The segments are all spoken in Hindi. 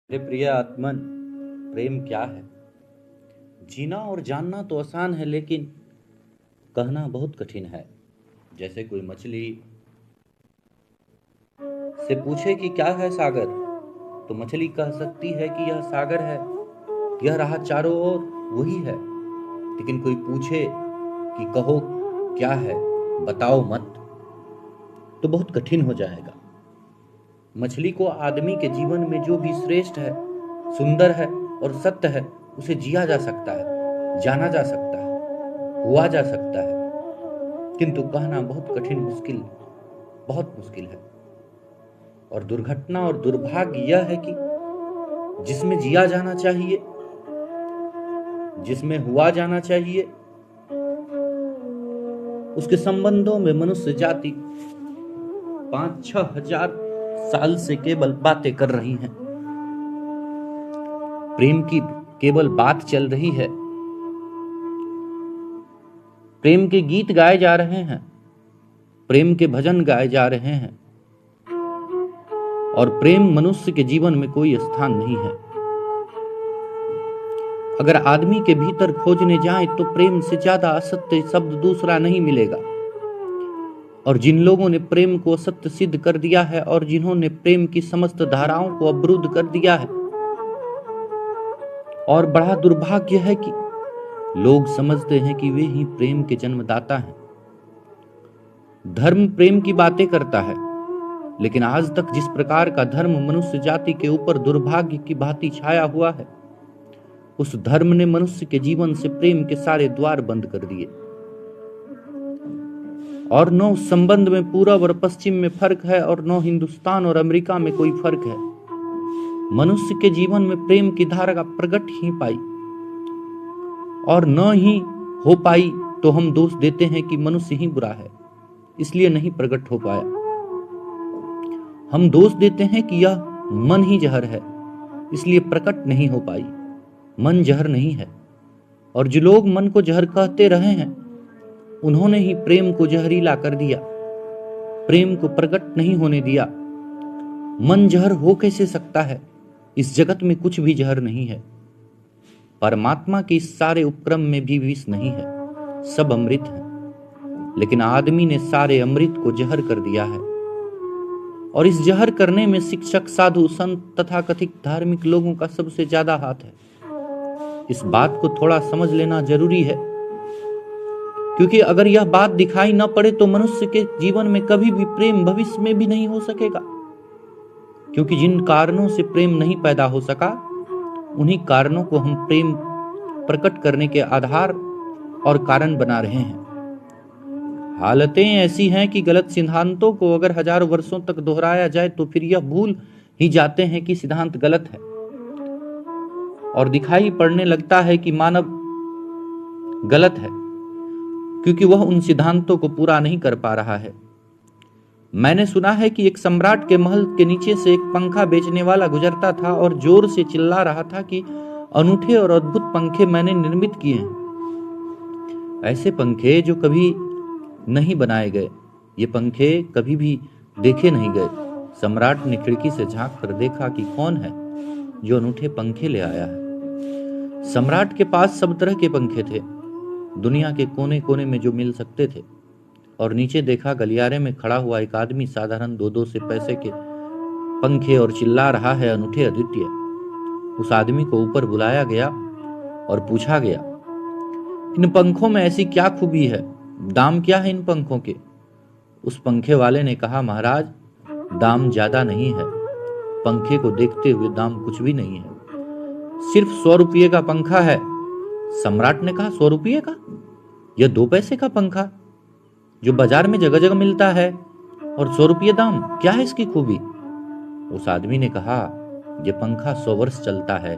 मेरे प्रिय आत्मन, प्रेम क्या है? जीना और जानना तो आसान है, लेकिन कहना बहुत कठिन है। जैसे कोई मछली से पूछे कि क्या है सागर, तो मछली कह सकती है कि यह सागर है, यह रहा चारों ओर वही है। लेकिन कोई पूछे कि कहो क्या है, बताओ मत, तो बहुत कठिन हो जाएगा। मछली को आदमी के जीवन में जो भी श्रेष्ठ है, सुंदर है और सत्य है, उसे जिया जा सकता है, जाना जा सकता है, हुआ जा सकता है, किंतु कहना बहुत कठिन, मुश्किल, बहुत मुश्किल है। और दुर्घटना और दुर्भाग्य यह है कि जिसमें जिया जाना चाहिए, जिसमें हुआ जाना चाहिए, उसके संबंधों में मनुष्य जाति 5-6 हजार साल से केवल बातें कर रही हैं। प्रेम की केवल बात चल रही है, प्रेम के गीत गाए जा रहे हैं, प्रेम के भजन गाए जा रहे हैं, और प्रेम मनुष्य के जीवन में कोई स्थान नहीं है। अगर आदमी के भीतर खोजने जाएं तो प्रेम से ज्यादा असत्य शब्द दूसरा नहीं मिलेगा। और जिन लोगों ने प्रेम को असत्य सिद्ध कर दिया है और जिन्होंने प्रेम की समस्त धाराओं को अवरुद्ध कर दिया है, और बड़ा दुर्भाग्य है कि लोग समझते हैं कि वे ही प्रेम के जन्मदाता हैं। धर्म प्रेम की बातें करता है, लेकिन आज तक जिस प्रकार का धर्म मनुष्य जाति के ऊपर दुर्भाग्य की भांति छाया हुआ है, उस धर्म ने मनुष्य के जीवन से प्रेम के सारे द्वार बंद कर दिए। और न उस संबंध में पूरब और पश्चिम में फर्क है, और न हिंदुस्तान और अमेरिका में कोई फर्क है। मनुष्य के जीवन में प्रेम की धारा का प्रकट ही पाई, और न ही हो पाई तो हम दोष देते हैं कि मनुष्य ही बुरा है, इसलिए नहीं प्रकट हो पाया। हम दोष देते हैं कि यह मन ही जहर है, इसलिए प्रकट नहीं हो पाई। मन जहर नहीं है, और जो लोग मन को जहर कहते रहे हैं, उन्होंने ही प्रेम को जहरीला कर दिया, प्रेम को प्रकट नहीं होने दिया। मन जहर हो कैसे सकता है? इस जगत में कुछ भी जहर नहीं है। परमात्मा के इस सारे उपक्रम में भी विष नहीं है, सब अमृत है। लेकिन आदमी ने सारे अमृत को जहर कर दिया है, और इस जहर करने में शिक्षक, साधु, संत तथा कथित धार्मिक लोगों का सबसे ज्यादा हाथ है। इस बात को थोड़ा समझ लेना जरूरी है, क्योंकि अगर यह बात दिखाई न पड़े तो मनुष्य के जीवन में कभी भी प्रेम भविष्य में भी नहीं हो सकेगा। क्योंकि जिन कारणों से प्रेम नहीं पैदा हो सका, उन्हीं कारणों को हम प्रेम प्रकट करने के आधार और कारण बना रहे हैं। हालतें ऐसी हैं कि गलत सिद्धांतों को अगर हजारों वर्षों तक दोहराया जाए तो फिर यह भूल ही जाते हैं कि सिद्धांत गलत है, और दिखाई पड़ने लगता है कि मानव गलत है, क्योंकि वह उन सिद्धांतों को पूरा नहीं कर पा रहा है। मैंने सुना है कि एक सम्राट के महल के नीचे से एक पंखा बेचने वाला गुजरता था और जोर से चिल्ला रहा था कि अनूठे और अद्भुत पंखे मैंने निर्मित किए हैं, ऐसे पंखे जो कभी नहीं बनाए गए, ये पंखे कभी भी देखे नहीं गए। सम्राट ने खिड़की से झांक कर देखा कि कौन है जो अनूठे पंखे ले आया है। सम्राट के पास सब तरह के पंखे थे, दुनिया के कोने कोने में जो मिल सकते थे। और नीचे देखा, गलियारे में खड़ा हुआ एक आदमी साधारण 2-2 से पैसे के पंखे और चिल्ला रहा है, अनूठे अद्वितीय। उस आदमी को ऊपर बुलाया गया और पूछा गया, इन पंखों में ऐसी क्या खूबी है, दाम क्या है इन पंखों के? उस पंखे वाले ने कहा, महाराज, दाम ज्यादा नहीं है, पंखे को देखते हुए दाम कुछ भी नहीं है, सिर्फ 100 रुपये का पंखा है। सम्राट ने कहा, 100 रुपये का? यह 2 पैसे का पंखा जो बाजार में जगह जगह मिलता है, और 100 रुपये दाम, क्या है इसकी खूबी? उस आदमी ने कहा, यह पंखा 100 वर्ष चलता है,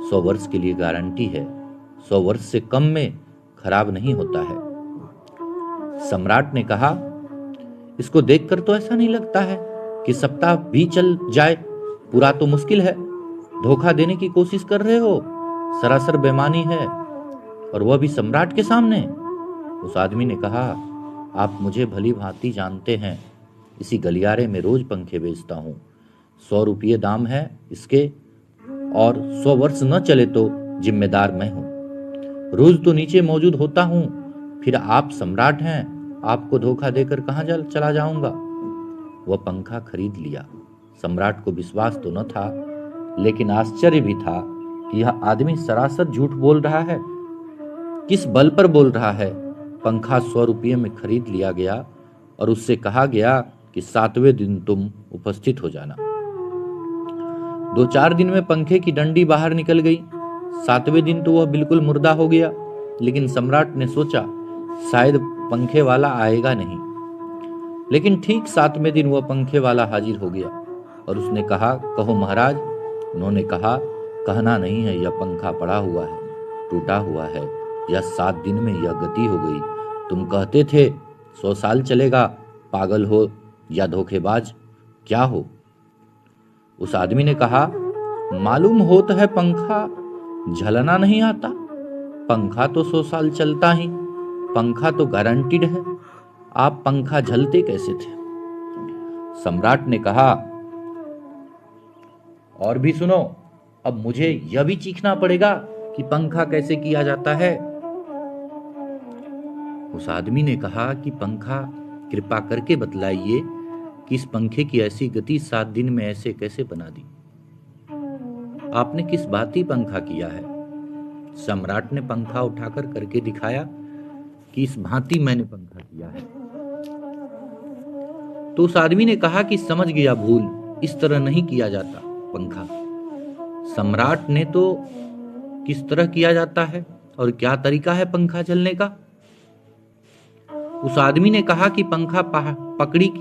100 वर्ष के लिए गारंटी है, 100 वर्ष से कम में खराब नहीं होता है। सम्राट ने कहा, इसको देखकर तो ऐसा नहीं लगता है कि सप्ताह भी चल जाए, पूरा तो मुश्किल है। धोखा देने की कोशिश कर रहे हो, सरासर बेईमानी है, और वह भी सम्राट के सामने। उस आदमी ने कहा, आप मुझे भली भांति जानते हैं, इसी गलियारे में रोज पंखे बेचता हूं, 100 रुपये दाम है इसके, और 100 वर्ष न चले तो जिम्मेदार मैं हूं। रोज तो नीचे मौजूद होता हूं, फिर आप सम्राट हैं, आपको धोखा देकर कहां चला जाऊंगा। वह पंखा खरीद लिया। सम्राट को विश्वास तो न था, लेकिन आश्चर्य भी था कि यह आदमी सरासर झूठ बोल रहा है। किस बल पर बोल रहा है? पंखा 100 रुपये में खरीद लिया गया और उससे कहा गया कि 7वें दिन तुम उपस्थित हो जाना। 2-4 दिन में पंखे की डंडी बाहर निकल गई। 7वें दिन तो वह बिल्कुल मुर्दा हो गया, लेकिन सम्राट ने सोचा शायद पंखे वाला आएगा नहीं। लेकिन ठीक 7वें दिन वह पंखे वाला हाजिर हो गया और उसने कहा, कहो महाराज। उन्होंने कहा, कहना नहीं है, यह पंखा पड़ा हुआ है, टूटा हुआ है, यह 7 दिन में यह गति हो गई। तुम कहते थे 100 साल चलेगा, पागल हो या धोखेबाज, क्या हो? उस आदमी ने कहा, मालूम होता है पंखा झलना नहीं आता, पंखा तो 100 साल चलता ही, पंखा तो गारंटीड है, आप पंखा झलते कैसे थे? सम्राट ने कहा, और भी सुनो, अब मुझे यह भी सीखना पड़ेगा कि पंखा कैसे किया जाता है। उस आदमी ने कहा कि पंखा कृपा करके बतलाइए कि इस पंखे की ऐसी गति 7 दिन में ऐसे कैसे बना दी? आपने किस भांति पंखा किया है? सम्राट ने पंखा उठाकर करके दिखाया कि इस भांति मैंने पंखा किया है। तो उस आदमी ने कहा कि समझ गया भूल, इस तरह नहीं किया जाता पंखा। सम्राट ने तो किस तरह किया जाता है और क्या तरीका है पंखा चलने का? उस आदमी ने कहा कि पंखा पकड़ी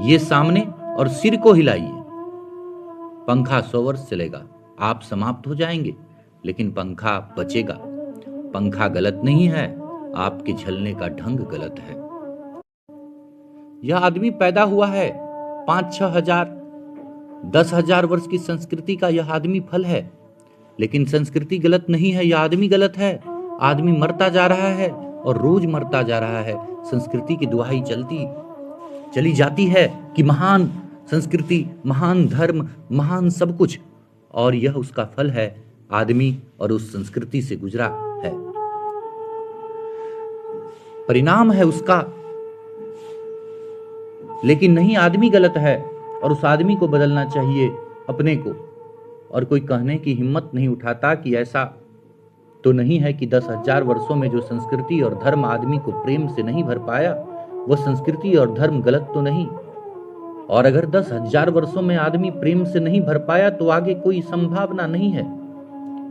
ये सामने और सिर को हिलाइए, पंखा 100 वर्ष चलेगा, आप समाप्त हो जाएंगे, लेकिन पंखा बचेगा। पंखा गलत नहीं है, आपके झलने का ढंग गलत है। यह आदमी पैदा हुआ है 5-6 हजार 10,000 वर्ष की संस्कृति का, यह आदमी फल है, लेकिन संस्कृति गलत नहीं है, यह आदमी गलत है। आदमी मरता जा रहा है और रोज मरता जा रहा है। संस्कृति की दुहाई चली जाती है कि महान संस्कृति, महान धर्म, महान सब कुछ, और यह उसका फल है, आदमी और उस संस्कृति से गुजरा है, परिणाम है उसका। लेकिन नहीं, आदमी गलत है और उस आदमी को बदलना चाहिए अपने को। और कोई कहने की हिम्मत नहीं उठाता कि ऐसा तो नहीं है कि 10,000 वर्षों में जो संस्कृति और धर्म आदमी को प्रेम से नहीं भर पाया, वह संस्कृति और धर्म गलत तो नहीं। और अगर 10,000 वर्षों में आदमी प्रेम से नहीं भर पाया तो आगे कोई संभावना नहीं है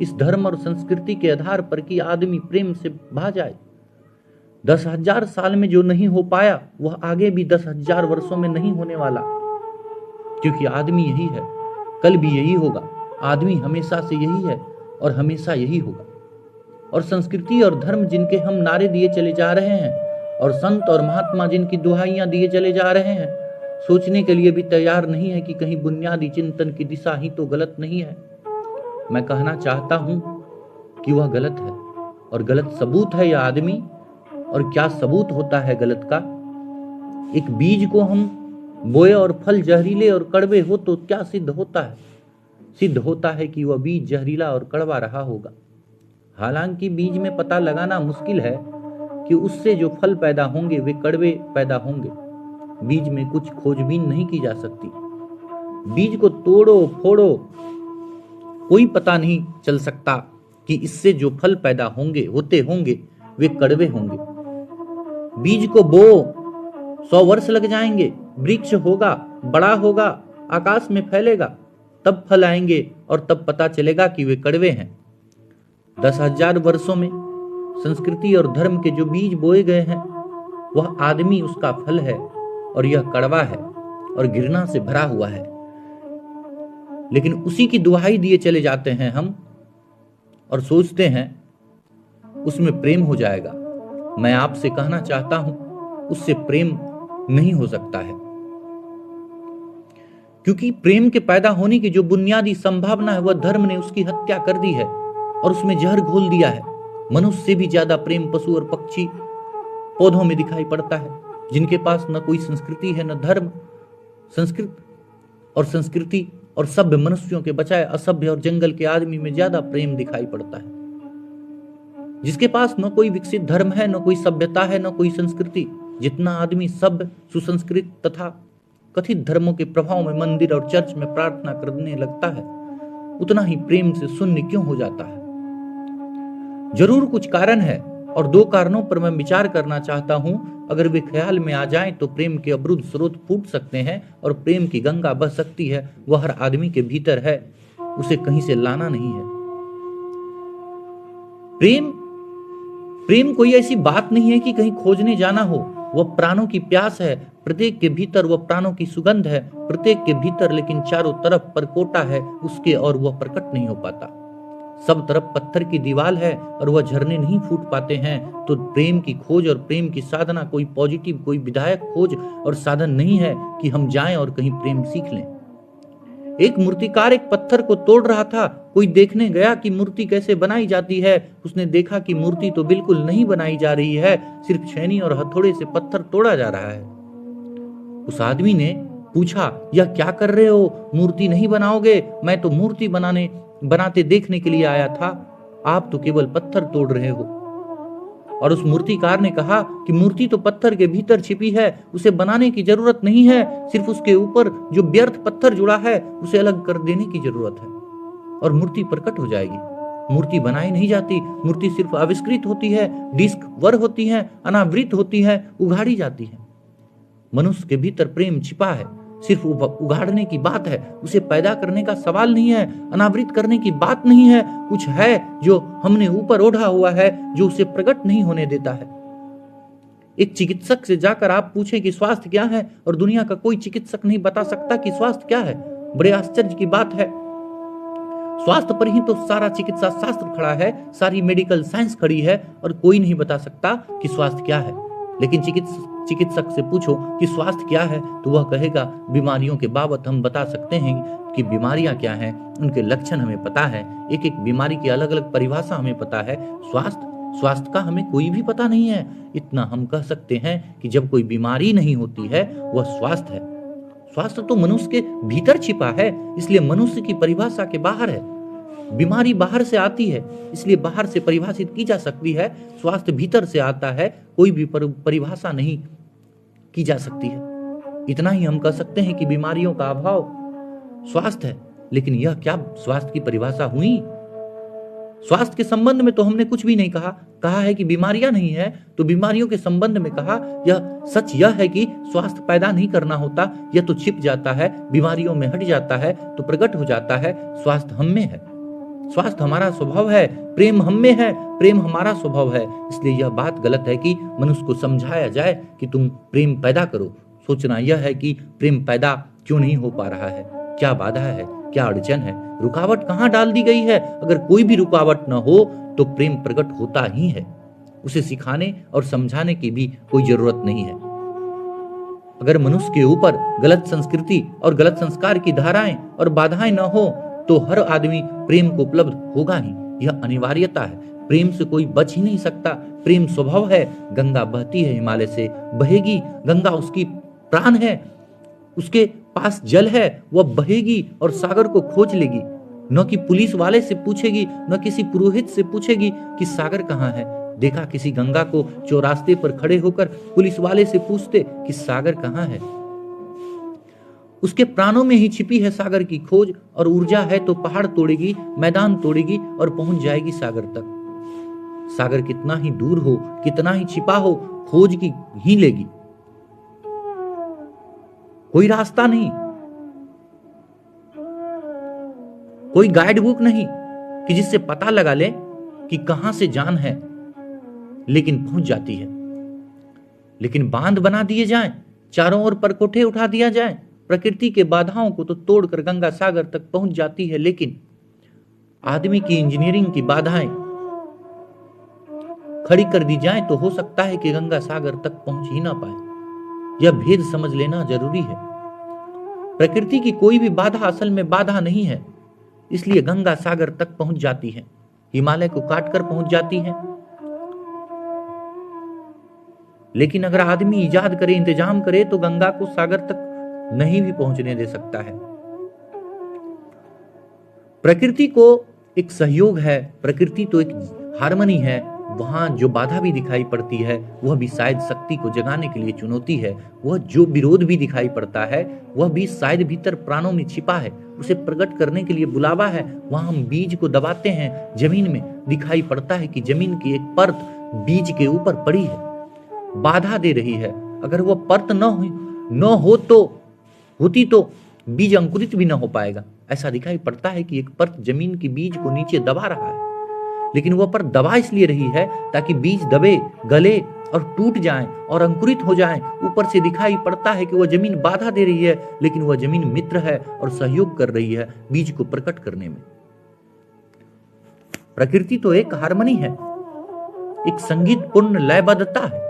इस धर्म और संस्कृति के आधार पर कि आदमी प्रेम से भा जाए। 10,000 साल में जो नहीं हो पाया वह आगे भी 10,000 वर्षों में नहीं होने वाला, क्योंकि आदमी यही है, कल भी यही होगा। आदमी हमेशा से यही है और हमेशा यही होगा। और संस्कृति और धर्म जिनके हम नारे दिए चले जा रहे हैं और संत और महात्मा जिनकी दुहाइयां दिए चले जा रहे हैं, सोचने के लिए भी तैयार नहीं है कि कहीं बुनियादी चिंतन की दिशा ही तो गलत नहीं है। मैं कहना चाहता हूं कि वह गलत है और गलत सबूत है यह आदमी। और क्या सबूत होता है गलत का? एक बीज को हम बोए और फल जहरीले और कड़वे हो तो क्या सिद्ध होता है? सिद्ध होता है कि वह बीज जहरीला और कड़वा रहा होगा। हालांकि बीज में पता लगाना मुश्किल है कि उससे जो फल पैदा होंगे वे कड़वे पैदा होंगे। बीज में कुछ खोजबीन नहीं की जा सकती। बीज को तोड़ो फोड़ो, कोई पता नहीं चल सकता कि इससे जो फल पैदा होते होंगे वे कड़वे होंगे। बीज को बो 100 वर्ष लग जाएंगे, वृक्ष होगा, बड़ा होगा, आकाश में फैलेगा, तब फल आएंगे और तब पता चलेगा कि वे कड़वे हैं। 10,000 वर्षों में संस्कृति और धर्म के जो बीज बोए गए हैं वह आदमी उसका फल है और यह कड़वा है और घृणा से भरा हुआ है। लेकिन उसी की दुहाई दिए चले जाते हैं हम और सोचते हैं उसमें प्रेम हो जाएगा। मैं आपसे कहना चाहता हूं उससे प्रेम नहीं हो सकता है, क्योंकि प्रेम के पैदा होने की जो बुनियादी संभावना है वह धर्म ने उसकी हत्या कर दी है और उसमें जहर घोल दिया है। मनुष्य से भी ज्यादा प्रेम पशु और पक्षी पौधों में दिखाई पड़ता है, जिनके पास न कोई संस्कृति है न धर्म। संस्कृति और सभ्य मनुष्यों के बजाय असभ्य और जंगल के आदमी में ज्यादा प्रेम दिखाई पड़ता है, जिसके पास न कोई विकसित धर्म है, न कोई सभ्यता है, न कोई संस्कृति। जितना आदमी सभ्य, सुसंस्कृत तथा कथित धर्मों के प्रभाव में मंदिर और चर्च में प्रार्थना करने लगता है, उतना ही प्रेम से शून्य क्यों हो जाता है? जरूर कुछ कारण है, और 2 कारणों पर मैं विचार करना चाहता हूं। अगर वे ख्याल में आ जाएं तो प्रेम के अवरुद्ध स्रोत फूट सकते हैं और प्रेम की गंगा बह सकती है। वह हर आदमी के भीतर है, उसे कहीं से लाना नहीं है। प्रेम कोई ऐसी बात नहीं है कि कहीं खोजने जाना हो। वह प्राणों की प्यास है, प्रत्येक के भीतर वह प्राणों की सुगंध है, प्रत्येक के भीतर, लेकिन चारों तरफ परकोटा है उसके, और वह प्रकट नहीं हो पाता। सब तरफ पत्थर की दीवार है और वह झरने नहीं फूट पाते हैं। तो प्रेम की खोज और प्रेम की साधना कोई पॉजिटिव, कोई विधायक खोज और साधन नहीं है कि हम जाएं और कहीं प्रेम सीख लें। एक मूर्तिकार एक पत्थर को तोड़ रहा था। कोई देखने गया कि मूर्ति कैसे बनाई जाती है। उसने देखा कि मूर्ति तो बिल्कुल नहीं बनाई जा रही है, सिर्फ छेनी और हथौड़े से पत्थर तोड़ा जा रहा है। उस आदमी ने पूछा, यह क्या कर रहे हो? मूर्ति नहीं बनाओगे? मैं तो मूर्ति बनाते देखने के लिए आया था, आप तो केवल पत्थर तोड़ रहे हो। और उस मूर्तिकार ने कहा कि मूर्ति तो पत्थर के भीतर छिपी है, उसे बनाने की जरूरत नहीं है, सिर्फ उसके ऊपर जो व्यर्थ पत्थर जुड़ा है उसे अलग कर देने की जरूरत है और मूर्ति प्रकट हो जाएगी। मूर्ति बनाई नहीं जाती, मूर्ति सिर्फ आविष्कृत होती है, डिस्क वर होती है, अनावृत होती है, उघाड़ी जाती है। मनुष्य के भीतर प्रेम छिपा है, सिर्फ उगाड़ने की बात है, उसे पैदा करने का सवाल नहीं है, अनावृत करने की बात नहीं है। कुछ है जो हमने ऊपर ओढ़ा हुआ है, जो उसे प्रकट नहीं होने देता है। एक चिकित्सक से जाकर आप पूछें कि स्वास्थ्य क्या है, और दुनिया का कोई चिकित्सक नहीं बता सकता कि स्वास्थ्य क्या है। बड़े आश्चर्य की बात है। स्वास्थ्य पर ही तो सारा चिकित्सा शास्त्र खड़ा है, सारी मेडिकल साइंस खड़ी है, और कोई नहीं बता सकता कि स्वास्थ्य क्या है। लेकिन चिकित्सक से पूछो कि स्वास्थ्य क्या है, तो वह कहेगा बीमारियों के बाबत हम बता सकते हैं कि बीमारियां क्या हैं, उनके लक्षण हमें पता है, एक एक बीमारी की अलग अलग परिभाषा हमें पता है। स्वास्थ्य का हमें कोई भी पता नहीं है। इतना हम कह सकते हैं कि जब कोई बीमारी नहीं होती है वह स्वास्थ्य है। स्वास्थ्य तो मनुष्य के भीतर छिपा है, इसलिए मनुष्य की परिभाषा के बाहर है। बीमारी बाहर से आती है, इसलिए बाहर से परिभाषित की जा सकती है। स्वास्थ्य भीतर से आता है, कोई भी परिभाषा नहीं की जा सकती है। इतना ही हम कह सकते हैं कि बीमारियों का अभाव स्वास्थ्य है। लेकिन यह क्या स्वास्थ्य की परिभाषा हुई? स्वास्थ्य के संबंध में तो हमने कुछ भी नहीं कहा है कि बीमारियां नहीं है, तो बीमारियों के संबंध में कहा। यह सच यह है कि स्वास्थ्य पैदा नहीं करना होता, यह तो छिप जाता है, बीमारियों में हट जाता है तो प्रकट हो जाता है। स्वास्थ्य हम में है, स्वास्थ्य हमारा स्वभाव है, प्रेम हम में है, प्रेम हमारा स्वभाव है। इसलिए यह बात गलत है कि मनुष्य को समझाया जाए कि तुम प्रेम पैदा करो। सोचना यह है कि प्रेम पैदा क्यों नहीं हो पा रहा है, क्या बाधा है, क्या अड़चन है, रुकावट कहाँ डाल दी गई है। अगर कोई भी रुकावट न हो तो प्रेम प्रकट होता ही है। उसे सिखाने और समझाने की भी कोई जरूरत नहीं है। अगर मनुष्य के ऊपर गलत संस्कृति और गलत संस्कार की धाराएं और बाधाएं न हो तो हर आदमी प्रेम को उपलब्ध होगा ही, यह अनिवार्यता है। प्रेम से कोई बच ही नहीं सकता। प्रेम स्वभाव है। गंगा बहती है, हिमालय से बहेगी। गंगा उसकी प्राण है, उसके पास जल है, वह बहेगी और सागर को खोज लेगी। न कि पुलिस वाले से पूछेगी, न किसी पुरोहित से पूछेगी कि सागर कहाँ है। देखा किसी गंगा को चौरास्ते पर खड़े होकर पुलिस वाले से पूछते कि सागर कहाँ है। उसके प्राणों में ही छिपी है सागर की खोज, और ऊर्जा है तो पहाड़ तोड़ेगी, मैदान तोड़ेगी और पहुंच जाएगी सागर तक। सागर कितना ही दूर हो, कितना ही छिपा हो, खोज की ही लेगी। कोई रास्ता नहीं, कोई गाइड बुक नहीं कि जिससे पता लगा ले कि कहां से जान है, लेकिन पहुंच जाती है। लेकिन बांध बना दिए जाएं, चारों ओर परकोठे उठा दिया जाए, प्रकृति के बाधाओं को तो तोड़कर गंगा सागर तक पहुंच जाती है। लेकिन आदमी की इंजीनियरिंग की बाधाएं खड़ी कर दी जाएं तो हो सकता है कि गंगा सागर तक पहुंच ही ना पाए। यह भेद समझ लेना जरूरी है। प्रकृति की कोई भी बाधा असल में बाधा नहीं है, इसलिए गंगा सागर तक पहुंच जाती है, हिमालय को काटकर पहुंच जाती है। लेकिन अगर आदमी इजाद करे, इंतजाम करे, तो गंगा को सागर तक नहीं भी पहुंचने दे सकता है। प्रकृति को एक सहयोग है, प्रकृति तो एक हार्मनी है। वहां जो बाधा भी दिखाई पड़ती है वह भी शायद शक्ति को जगाने के लिए चुनौती है। वह जो विरोध भी दिखाई पड़ता है वह भी शायद भीतर प्राणों में छिपा है, उसे प्रकट करने के लिए बुलावा है। वहां हम बीज को दबाते हैं, जमीन में दिखाई पड़ता है कि जमीन की एक परत बीज के ऊपर पड़ी है, बाधा दे रही है। अगर वह परत होती तो बीज अंकुरित भी न हो पाएगा। ऐसा दिखाई पड़ता है कि एक परत जमीन की बीज को नीचे दबा रहा है, लेकिन वह परत दबा इसलिए रही है ताकि बीज दबे, गले और टूट जाएं और अंकुरित हो जाएं। ऊपर से दिखाई पड़ता है कि वह जमीन बाधा दे रही है, लेकिन वह जमीन मित्र है और सहयोग कर रही है बीज को प्रकट करने में। प्रकृति तो एक हार्मनी है, एक संगीतपूर्ण लयबद्धता है।